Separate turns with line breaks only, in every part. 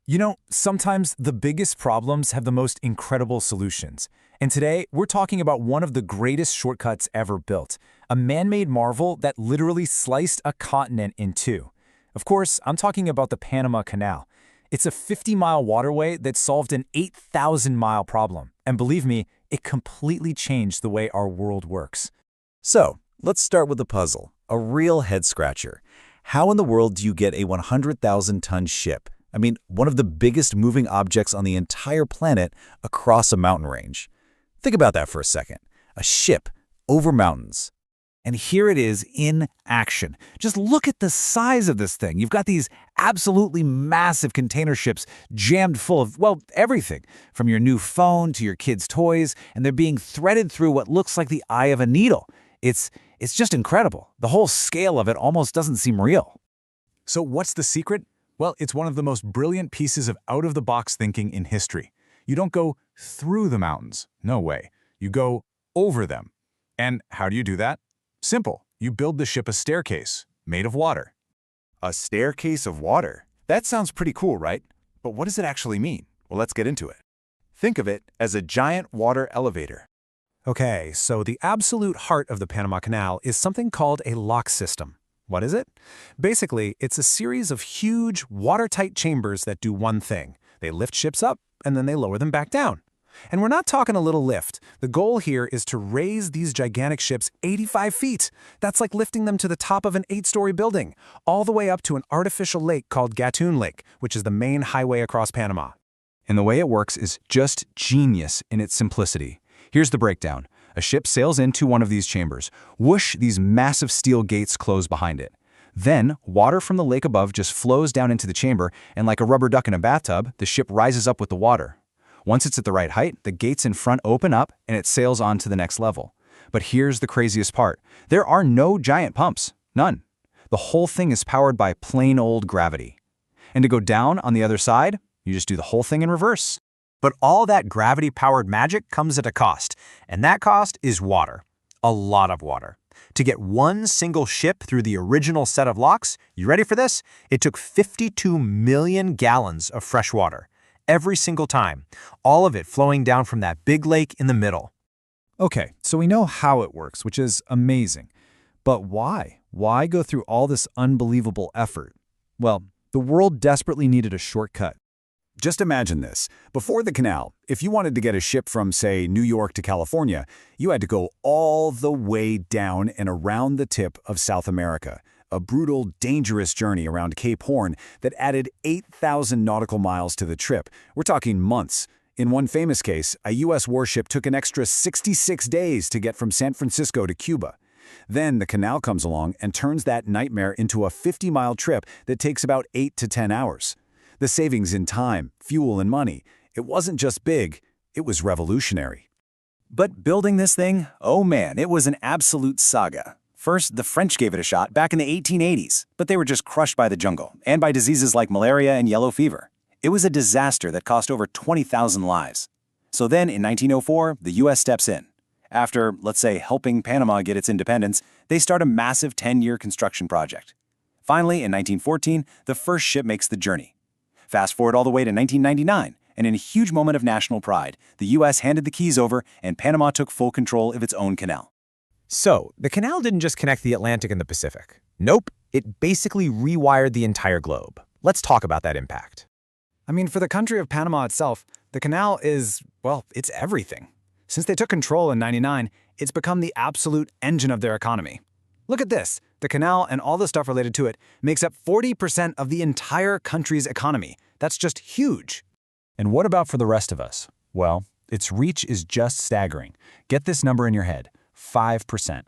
You know, sometimes the biggest problems have the most incredible solutions. And today, we're talking about one of the greatest shortcuts ever built, a man-made marvel that literally sliced a continent in two. Of course, I'm talking about the Panama Canal. It's a 50-mile waterway that solved an 8,000-mile problem. And believe me, it completely changed the way our world works.
So, let's start with the puzzle, a real head-scratcher. How in the world do you get a 100,000-ton ship? I mean, one of the biggest moving objects on the entire planet across a mountain range. Think about that for a second. A ship over mountains. And here it is in action. Just look at the size of this thing. You've got these absolutely massive container ships jammed full of, well, everything, from your new phone to your kids' toys, and they're being threaded through what looks like the eye of a needle. It's just incredible. The whole scale of it almost doesn't seem real.
So what's the secret? Well, it's one of the most brilliant pieces of out-of-the-box thinking in history. You don't go through the mountains. No way. You go over them. And how do you do that? Simple. You build the ship a staircase made of water.
A staircase of water? That sounds pretty cool, right? But what does it actually mean? Well, let's get into it. Think of it as a giant water elevator.
Okay, so the absolute heart of the Panama Canal is something called a lock system. What is it? Basically, it's a series of huge, watertight chambers that do one thing. They lift ships up, and then they lower them back down. And we're not talking a little lift. The goal here is to raise these gigantic ships 85 feet. That's like lifting them to the top of an 8-story building, all the way up to an artificial lake called Gatun Lake, which is the main highway across Panama.
And the way it works is just genius in its simplicity. Here's the breakdown. A ship sails into one of these chambers. Whoosh, these massive steel gates close behind it. Then, water from the lake above just flows down into the chamber, and like a rubber duck in a bathtub, the ship rises up with the water. Once it's at the right height, the gates in front open up, and it sails on to the next level. But here's the craziest part. There are no giant pumps. None. The whole thing is powered by plain old gravity. And to go down on the other side, you just do the whole thing in reverse.
But all that gravity-powered magic comes at a cost, and that cost is water. A lot of water. To get one single ship through the original set of locks, you ready for this? It took 52 million gallons of fresh water. Every single time. All of it flowing down from that big lake in the middle.
Okay, so we know how it works, which is amazing. But why? Why go through all this unbelievable effort? Well, the world desperately needed a shortcut.
Just imagine this. Before the canal, if you wanted to get a ship from, say, New York to California, you had to go all the way down and around the tip of South America. A brutal, dangerous journey around Cape Horn that added 8,000 nautical miles to the trip. We're talking months. In one famous case, a U.S. warship took an extra 66 days to get from San Francisco to Cuba. Then the canal comes along and turns that nightmare into a 50-mile trip that takes about 8 to 10 hours. The savings in time, fuel, and money, it wasn't just big, it was revolutionary. But building this thing, oh man, it was an absolute saga. First, the French gave it a shot back in the 1880s, but they were just crushed by the jungle and by diseases like malaria and yellow fever. It was a disaster that cost over 20,000 lives. So then, in 1904, the U.S. steps in. After, let's say, helping Panama get its independence, they start a massive 10-year construction project. Finally, in 1914, the first ship makes the journey. Fast forward all the way to 1999, and in a huge moment of national pride, the U.S. handed the keys over and Panama took full control of its own canal.
So, the canal didn't just connect the Atlantic and the Pacific. Nope, it basically rewired the entire globe. Let's talk about that impact.
I mean, for the country of Panama itself, the canal is, well, it's everything. Since they took control in '99, it's become the absolute engine of their economy. Look at this. The canal and all the stuff related to it makes up 40% of the entire country's economy. That's just huge.
And what about for the rest of us? Well, its reach is just staggering. Get this number in your head, 5%.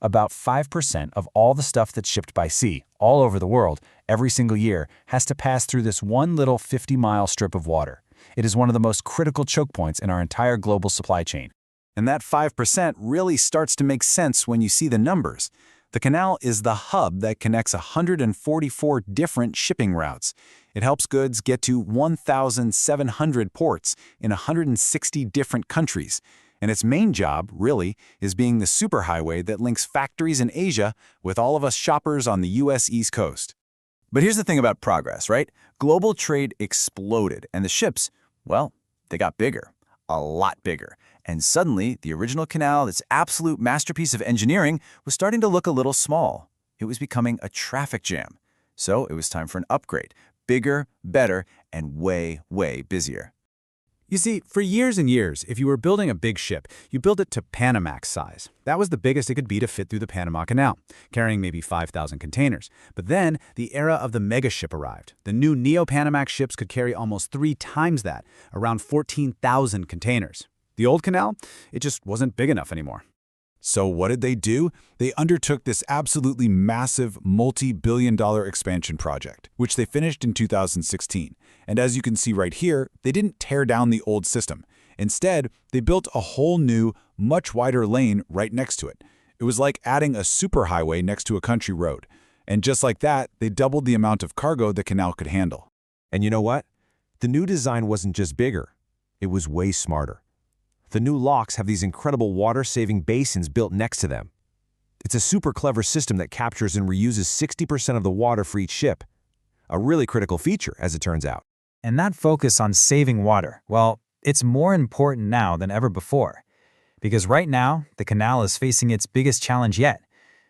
About 5% of all the stuff that's shipped by sea, all over the world, every single year, has to pass through this one little 50-mile strip of water. It is one of the most critical choke points in our entire global supply chain.
And that 5% really starts to make sense when you see the numbers. The canal is the hub that connects 144 different shipping routes. It helps goods get to 1,700 ports in 160 different countries. And its main job, really, is being the superhighway that links factories in Asia with all of us shoppers on the U.S. East Coast. But here's the thing about progress, right? Global trade exploded, and the ships, well, they got bigger, a lot bigger. And suddenly, the original canal, this absolute masterpiece of engineering, was starting to look a little small. It was becoming a traffic jam. So it was time for an upgrade. Bigger, better, and way, way busier.
You see, for years and years, if you were building a big ship, you built it to Panamax size. That was the biggest it could be to fit through the Panama Canal, carrying maybe 5,000 containers. But then, the era of the megaship arrived. The new Neo-Panamax ships could carry almost 3 times that, around 14,000 containers. The old canal, it just wasn't big enough anymore.
So what did they do? They undertook this absolutely massive multi-billion-dollar expansion project, which they finished in 2016. And as you can see right here, they didn't tear down the old system. Instead, they built a whole new, much wider lane right next to it. It was like adding a superhighway next to a country road. And just like that, they doubled the amount of cargo the canal could handle.
And you know what? The new design wasn't just bigger, it was way smarter. The new locks have these incredible water-saving basins built next to them. It's a super clever system that captures and reuses 60% of the water for each ship. A really critical feature, as it turns out.
And that focus on saving water, well, it's more important now than ever before. Because right now, the canal is facing its biggest challenge yet.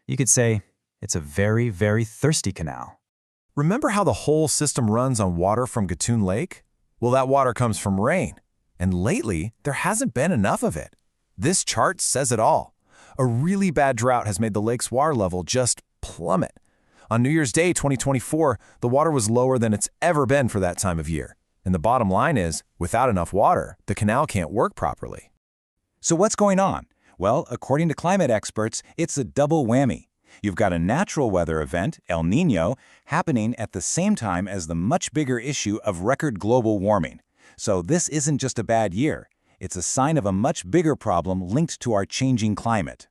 You could say it's a very, very thirsty canal.
Remember how the whole system runs on water from Gatun Lake? Well, that water comes from rain. And lately, there hasn't been enough of it. This chart says it all. A really bad drought has made the lake's water level just plummet. On New Year's Day 2024, the water was lower than it's ever been for that time of year. And the bottom line is, without enough water, the canal can't work properly.
So what's going on? Well, according to climate experts, it's a double whammy. You've got a natural weather event, El Niño, happening at the same time as the much bigger issue of record global warming. So this isn't just a bad year. It's a sign of a much bigger problem linked to our changing climate.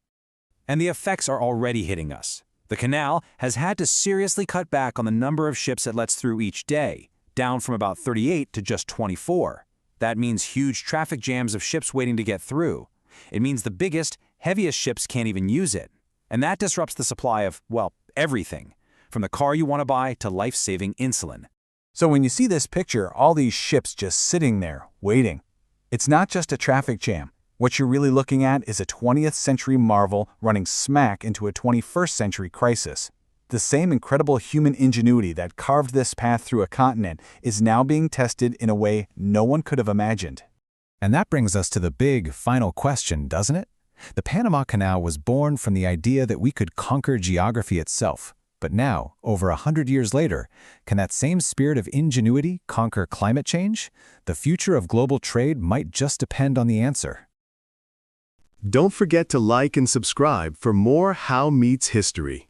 And the effects are already hitting us. The canal has had to seriously cut back on the number of ships it lets through each day, down from about 38 to just 24. That means huge traffic jams of ships waiting to get through. It means the biggest, heaviest ships can't even use it. And that disrupts the supply of, well, everything, from the car you want to buy to life-saving insulin.
So when you see this picture, all these ships just sitting there, waiting, it's not just a traffic jam. What you're really looking at is a 20th century marvel running smack into a 21st century crisis. The same incredible human ingenuity that carved this path through a continent is now being tested in a way no one could have imagined.
And that brings us to the big, final question, doesn't it? The Panama Canal was born from the idea that we could conquer geography itself. But now, over 100 years later, can that same spirit of ingenuity conquer climate change? The future of global trade might just depend on the answer.
Don't forget to like and subscribe for more How Meets History.